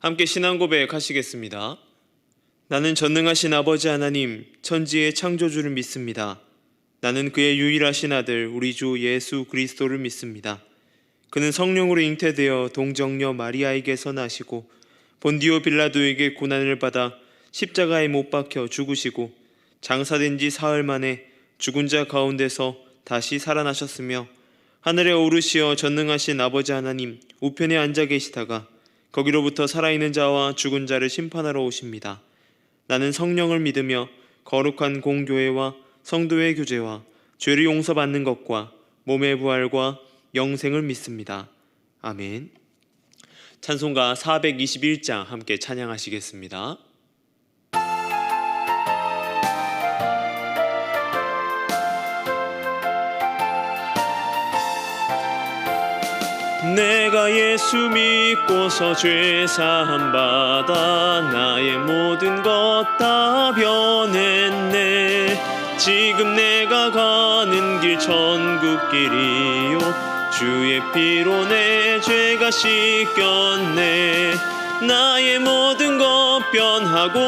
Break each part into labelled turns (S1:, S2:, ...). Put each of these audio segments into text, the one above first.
S1: 함께 신앙 고백하시겠습니다. 나는 전능하신 아버지 하나님, 천지의 창조주를 믿습니다. 나는 그의 유일하신 아들 우리 주 예수 그리스도를 믿습니다. 그는 성령으로 잉태되어 동정녀 마리아에게서 나시고 본디오 빌라도에게 고난을 받아 십자가에 못 박혀 죽으시고 장사된 지 사흘 만에 죽은 자 가운데서 다시 살아나셨으며 하늘에 오르시어 전능하신 아버지 하나님 우편에 앉아 계시다가 거기로부터 살아있는 자와 죽은 자를 심판하러 오십니다. 나는 성령을 믿으며 거룩한 공교회와 성도의 교제와 죄를 용서받는 것과 몸의 부활과 영생을 믿습니다. 아멘. 찬송가 421장 함께 찬양하시겠습니다. 내가 예수 믿고서 죄 사함 받아 나의 모든 것 다 변했네. 지금 내가 가는 길 천국길이요 주의 피로 내 죄가 씻겼네. 나의 모든 것 변하고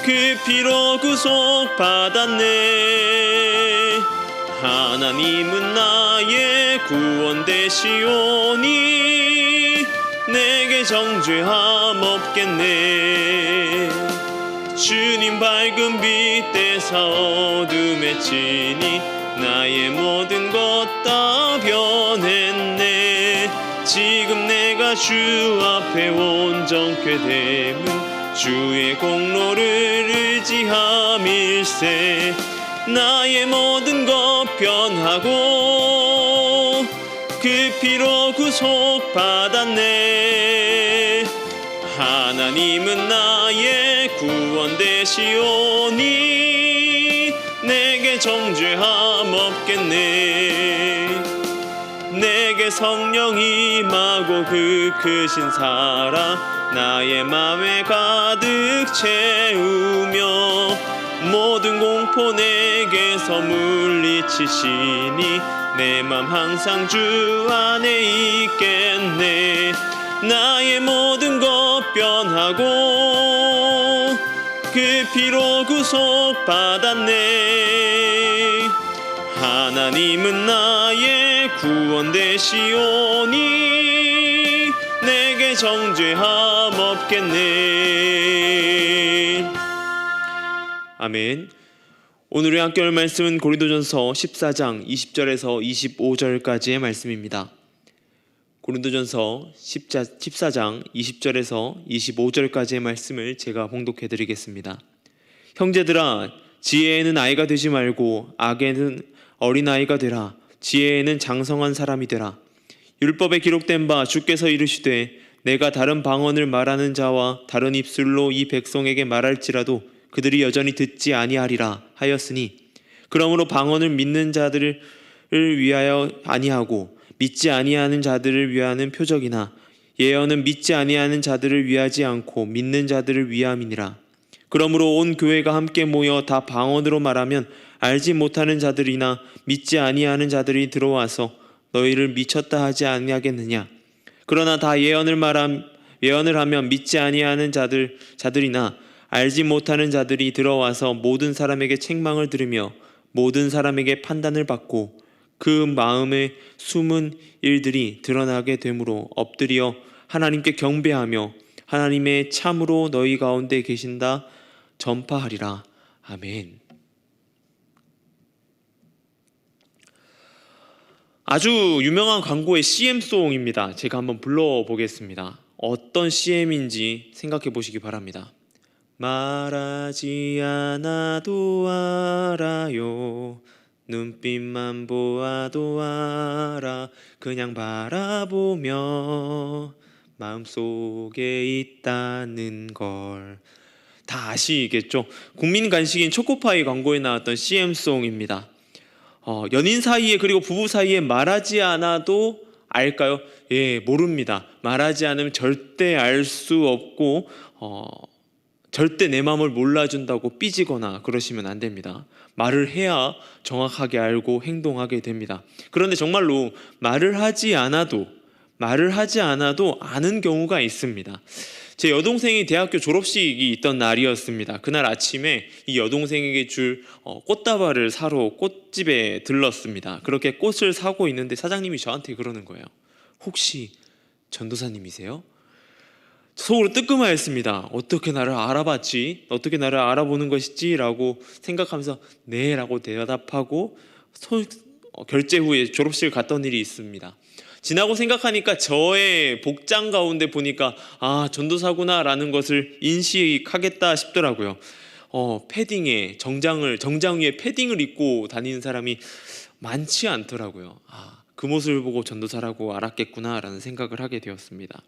S1: 그 피로 구속 받았네. 하나님은 나의 구원 되시오니 내게 정죄함 없겠네. 주님 밝은 빛 대사 어둠에 치니 나의 모든 것 다 변했네. 지금 내가 주 앞에 온전케 됨은 주의 공로를 의지함일세. 나의 모든 것 변하고 그 피로 구속 받았네. 하나님은 나의 구원 되시오니 내게 정죄함 없겠네. 내게 성령 임하고 그 크신 사랑 나의 맘에 가득 채우며 모든 공포 내게서 물리치시니 내 맘 항상 주 안에 있겠네. 나의 모든 것 변하고 그 피로 구속 받았네. 하나님은 나의 구원 되시오니 내게 정죄함 없겠네. 아멘. 오늘의 학교할 말씀은 고린도전서 14장 20절에서 25절까지의 말씀입니다. 고린도전서 14장 20절에서 25절까지의 말씀을 제가 봉독해 드리겠습니다. 형제들아, 지혜에는 아이가 되지 말고 악에는 어린아이가 되라. 지혜에는 장성한 사람이 되라. 율법에 기록된 바 주께서 이르시되 내가 다른 방언을 말하는 자와 다른 입술로 이 백성에게 말할지라도 그들이 여전히 듣지 아니하리라 하였으니, 그러므로 방언을 믿는 자들을 위하여 아니하고 믿지 아니하는 자들을 위하는 표적이나 예언은 믿지 아니하는 자들을 위하지 않고 믿는 자들을 위함이니라. 그러므로 온 교회가 함께 모여 다 방언으로 말하면 알지 못하는 자들이나 믿지 아니하는 자들이 들어와서 너희를 미쳤다 하지 아니하겠느냐. 그러나 다 예언을 하면 믿지 아니하는 자들이나 알지 못하는 자들이 들어와서 모든 사람에게 책망을 들으며 모든 사람에게 판단을 받고 그 마음의 숨은 일들이 드러나게 되므로 엎드려 하나님께 경배하며 하나님의 참으로 너희 가운데 계신다 전파하리라. 아멘. 아주 유명한 광고의 CM송입니다. 제가 한번 불러보겠습니다. 어떤 CM인지 생각해 보시기 바랍니다. 말하지 않아도 알아요. 눈빛만 보아도 알아. 그냥 바라보며 마음속에 있다는 걸. 다 아시겠죠? 국민 간식인 초코파이 광고에 나왔던 CM송입니다. 연인 사이에 그리고 부부 사이에 말하지 않아도 알까요? 예, 모릅니다. 말하지 않으면 절대 알 수 없고 절대 내 마음을 몰라준다고 삐지거나 그러시면 안 됩니다. 말을 해야 정확하게 알고 행동하게 됩니다. 그런데 정말로 말을 하지 않아도 말을 하지 않아도 아는 경우가 있습니다. 제 여동생이 대학교 졸업식이 있던 날이었습니다. 그날 아침에 이 여동생에게 줄 꽃다발을 사러 꽃집에 들렀습니다. 그렇게 꽃을 사고 있는데 사장님이 저한테 그러는 거예요. 혹시 전도사님이세요? 속으로 뜨끔하였습니다. 어떻게 나를 알아봤지? 어떻게 나를 알아보는 것이지? 라고 생각하면서 네 라고 대답하고 결제 후에 졸업식을 갔던 일이 있습니다. 지나고 생각하니까 저의 복장 가운데 보니까 전도사구나 라는 것을 인식하겠다 싶더라고요. 패딩에 정장 위에 패딩을 입고 다니는 사람이 많지 않더라고요. 그 모습을 보고 전도사라고 알았겠구나 라는 생각을 하게 되었습니다.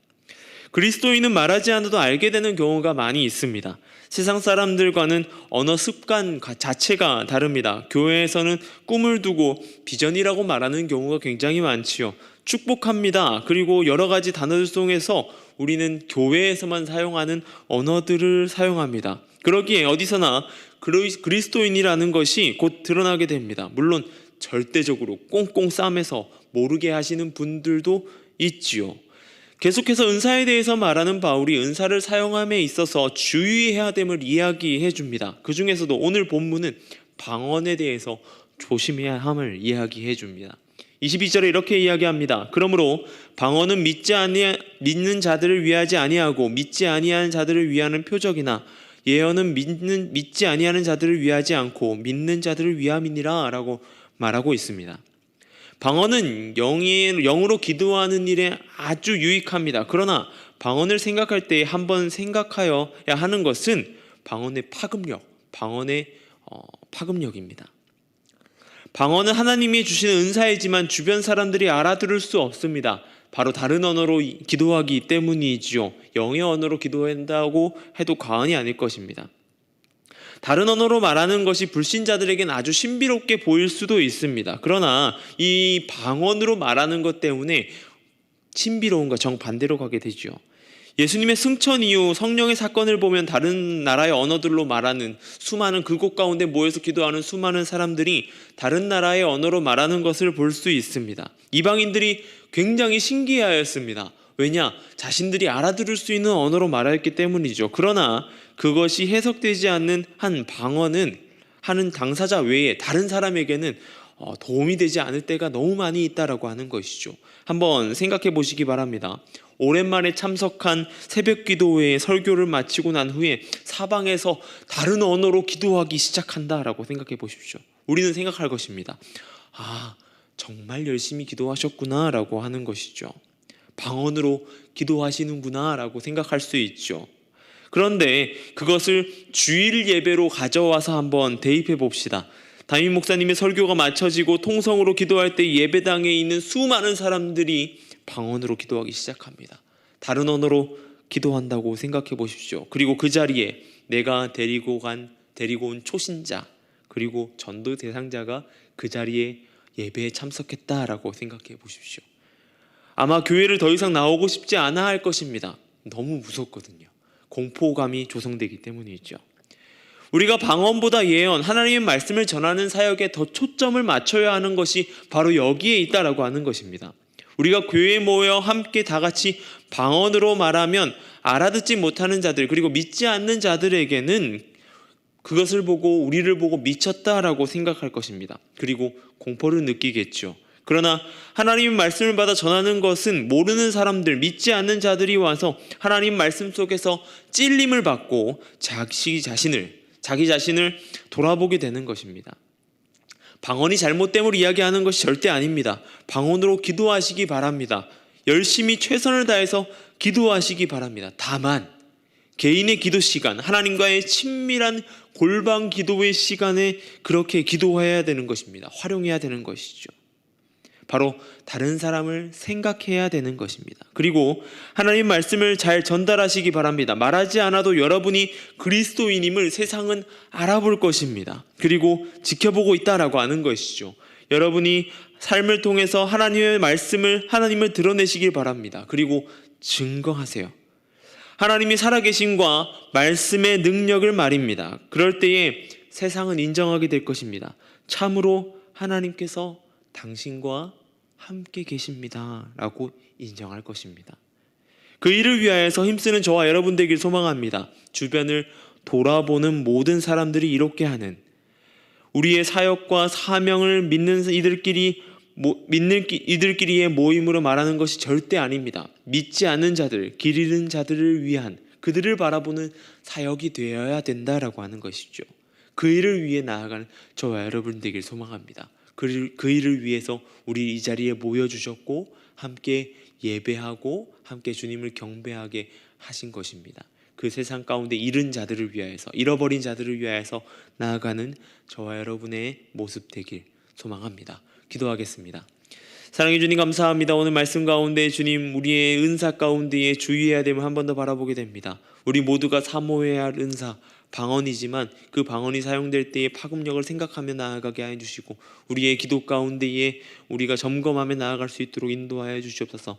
S1: 그리스도인은 말하지 않아도 알게 되는 경우가 많이 있습니다. 세상 사람들과는 언어 습관 자체가 다릅니다. 교회에서는 꿈을 두고 비전이라고 말하는 경우가 굉장히 많지요. 축복합니다. 그리고 여러 가지 단어들 속에서 우리는 교회에서만 사용하는 언어들을 사용합니다. 그러기에 어디서나 그리스도인이라는 것이 곧 드러나게 됩니다. 물론 절대적으로 꽁꽁 싸매서 모르게 하시는 분들도 있지요. 계속해서 은사에 대해서 말하는 바울이 은사를 사용함에 있어서 주의해야 됨을 이야기해 줍니다. 그 중에서도 오늘 본문은 방언에 대해서 조심해야 함을 이야기해 줍니다. 22절에 이렇게 이야기합니다. 그러므로 방언은 믿는 자들을 위하지 아니하고 믿지 아니하는 자들을 위하는 표적이나 예언은 믿지 아니하는 자들을 위하지 않고 믿는 자들을 위함이니라 라고 말하고 있습니다. 방언은 영으로 기도하는 일에 아주 유익합니다. 그러나 방언을 생각할 때 한번 생각하여야 하는 것은 방언의 파급력입니다. 방언은 하나님이 주시는 은사이지만 주변 사람들이 알아들을 수 없습니다. 바로 다른 언어로 기도하기 때문이지요. 영의 언어로 기도한다고 해도 과언이 아닐 것입니다. 다른 언어로 말하는 것이 불신자들에겐 아주 신비롭게 보일 수도 있습니다. 그러나 이 방언으로 말하는 것 때문에 신비로움과 정반대로 가게 되죠. 예수님의 승천 이후 성령의 사건을 보면 다른 나라의 언어들로 말하는 수많은 그곳 가운데 모여서 기도하는 수많은 사람들이 다른 나라의 언어로 말하는 것을 볼 수 있습니다. 이방인들이 굉장히 신기해하였습니다. 왜냐? 자신들이 알아들을 수 있는 언어로 말했기 때문이죠. 그러나 그것이 해석되지 않는 한 방언은 하는 당사자 외에 다른 사람에게는 도움이 되지 않을 때가 너무 많이 있다라고 하는 것이죠. 한번 생각해 보시기 바랍니다. 오랜만에 참석한 새벽 기도회에 설교를 마치고 난 후에 사방에서 다른 언어로 기도하기 시작한다라고 생각해 보십시오. 우리는 생각할 것입니다. 정말 열심히 기도하셨구나 라고 하는 것이죠. 방언으로 기도하시는구나 라고 생각할 수 있죠. 그런데 그것을 주일 예배로 가져와서 한번 대입해 봅시다. 담임 목사님의 설교가 마쳐지고 통성으로 기도할 때 예배당에 있는 수많은 사람들이 방언으로 기도하기 시작합니다. 다른 언어로 기도한다고 생각해 보십시오. 그리고 그 자리에 내가 데리고 온 초신자 그리고 전도 대상자가 그 자리에 예배에 참석했다라고 생각해 보십시오. 아마 교회를 더 이상 나오고 싶지 않아 할 것입니다. 너무 무섭거든요. 공포감이 조성되기 때문이죠. 우리가 방언보다 예언, 하나님의 말씀을 전하는 사역에 더 초점을 맞춰야 하는 것이 바로 여기에 있다라고 하는 것입니다. 우리가 교회에 모여 함께 다 같이 방언으로 말하면 알아듣지 못하는 자들 그리고 믿지 않는 자들에게는 그것을 보고 우리를 보고 미쳤다라고 생각할 것입니다. 그리고 공포를 느끼겠죠. 그러나 하나님의 말씀을 받아 전하는 것은 모르는 사람들, 믿지 않는 자들이 와서 하나님 말씀 속에서 찔림을 받고 자기 자신을 돌아보게 되는 것입니다. 방언이 잘못됨을 이야기하는 것이 절대 아닙니다. 방언으로 기도하시기 바랍니다. 열심히 최선을 다해서 기도하시기 바랍니다. 다만 개인의 기도 시간, 하나님과의 친밀한 골방 기도의 시간에 그렇게 기도해야 되는 것입니다. 활용해야 되는 것이죠. 바로 다른 사람을 생각해야 되는 것입니다. 그리고 하나님 말씀을 잘 전달하시기 바랍니다. 말하지 않아도 여러분이 그리스도인임을 세상은 알아볼 것입니다. 그리고 지켜보고 있다라고 하는 것이죠. 여러분이 삶을 통해서 하나님을 드러내시길 바랍니다. 그리고 증거하세요. 하나님이 살아계심과 말씀의 능력을 말입니다. 그럴 때에 세상은 인정하게 될 것입니다. 참으로 하나님께서 당신과 함께 계십니다 라고 인정할 것입니다. 그 일을 위하여서 힘쓰는 저와 여러분 되길 소망합니다. 주변을 돌아보는 모든 사람들이 이롭게 하는, 우리의 사역과 사명을 믿는 이들끼리의 모임으로 말하는 것이 절대 아닙니다. 믿지 않는 자들, 길 잃은 자들을 위한, 그들을 바라보는 사역이 되어야 된다라고 하는 것이죠. 그 일을 위해 나아가는 저와 여러분 되길 소망합니다. 그 일을 위해서 우리 이 자리에 모여주셨고 함께 예배하고 함께 주님을 경배하게 하신 것입니다. 그 세상 가운데 잃은 자들을 위하여서, 잃어버린 자들을 위하여서 나아가는 저와 여러분의 모습 되길 소망합니다. 기도하겠습니다. 사랑해 주님 감사합니다. 오늘 말씀 가운데 주님, 우리의 은사 가운데에 주의해야 됨을 한 번 더 바라보게 됩니다. 우리 모두가 사모해야 할 은사, 방언이지만 그 방언이 사용될 때의 파급력을 생각하며 나아가게 하여 주시고, 우리의 기도 가운데에 우리가 점검하며 나아갈 수 있도록 인도하여 주시옵소서.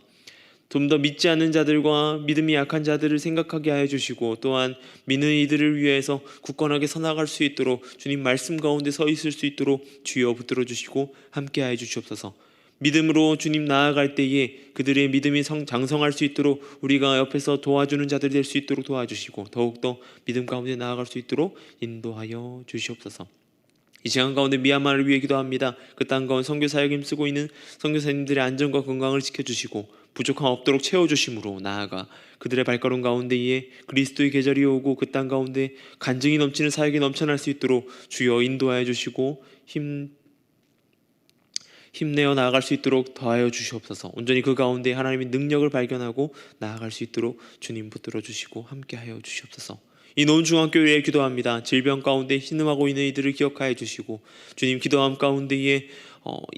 S1: 좀 더 믿지 않는 자들과 믿음이 약한 자들을 생각하게 하여 주시고, 또한 믿는 이들을 위해서 굳건하게 서나갈 수 있도록 주님 말씀 가운데 서 있을 수 있도록 주여 붙들어 주시고 함께 하여 주시옵소서. 믿음으로 주님 나아갈 때에 그들의 믿음이 장성할 수 있도록 우리가 옆에서 도와주는 자들이 될 수 있도록 도와주시고, 더욱더 믿음 가운데 나아갈 수 있도록 인도하여 주시옵소서. 이 시간 가운데 미얀마를 위해 기도합니다. 그 땅 가운데 선교 사역에 힘쓰고 있는 선교사님들의 안전과 건강을 지켜주시고 부족함 없도록 채워주심으로 나아가 그들의 발걸음 가운데에 그리스도의 계절이 오고 그 땅 가운데 간증이 넘치는 사역이 넘쳐날 수 있도록 주여 인도하여 주시고 힘내어 나아갈 수 있도록 더하여 주시옵소서. 온전히 그 가운데 하나님의 능력을 발견하고 나아갈 수 있도록 주님 붙들어 주시고 함께하여 주시옵소서. 이 노은중앙교회에 기도합니다. 질병 가운데 신음하고 있는 이들을 기억하여 주시고 주님 기도함 가운데에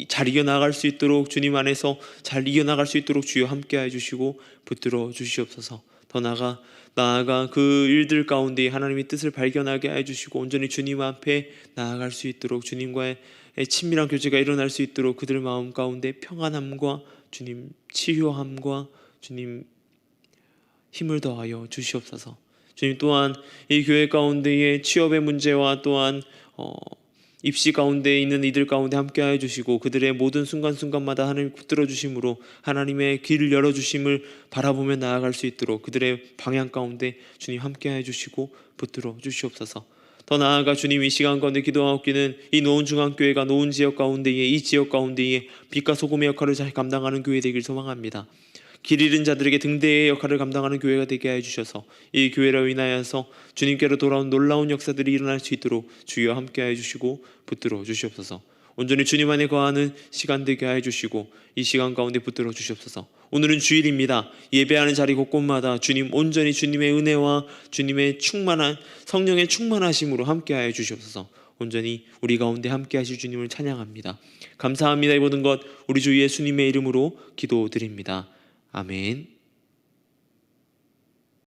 S1: 잘 이겨나갈 수 있도록, 주님 안에서 잘 이겨나갈 수 있도록 주여 함께하여 주시고 붙들어 주시옵소서. 더 나아가 그 일들 가운데 하나님의 뜻을 발견하게 해 주시고 온전히 주님 앞에 나아갈 수 있도록, 주님과의 친밀한 교제가 일어날 수 있도록 그들 마음 가운데 평안함과 주님 치유함과 주님 힘을 더하여 주시옵소서. 주님 또한 이 교회 가운데의 취업의 문제와 또한 입시 가운데 있는 이들 가운데 함께하여 주시고 그들의 모든 순간순간마다 하나님 붙들어 주심으로 하나님의 길을 열어주심을 바라보며 나아갈 수 있도록 그들의 방향 가운데 주님 함께하여 주시고 붙들어 주시옵소서. 더 나아가 주님 이 시간 가운데 기도하옵기는 이 노은중앙교회가 노은 지역 가운데에, 이 지역 가운데에 빛과 소금의 역할을 잘 감당하는 교회 되길 소망합니다. 길 잃은 자들에게 등대의 역할을 감당하는 교회가 되게 해 주셔서 이 교회로 인하여서 주님께로 돌아온 놀라운 역사들이 일어날 수 있도록 주여 함께해 주시고 붙들어 주시옵소서. 온전히 주님 안에 거하는 시간 되게 해 주시고 이 시간 가운데 붙들어 주시옵소서. 오늘은 주일입니다. 예배하는 자리 곳곳마다 주님 온전히 주님의 은혜와 주님의 충만한 성령의 충만하심으로 함께하여 주시옵소서. 온전히 우리 가운데 함께하실 주님을 찬양합니다. 감사합니다. 이 모든 것 우리 주 예수님의 이름으로 기도드립니다. 아멘.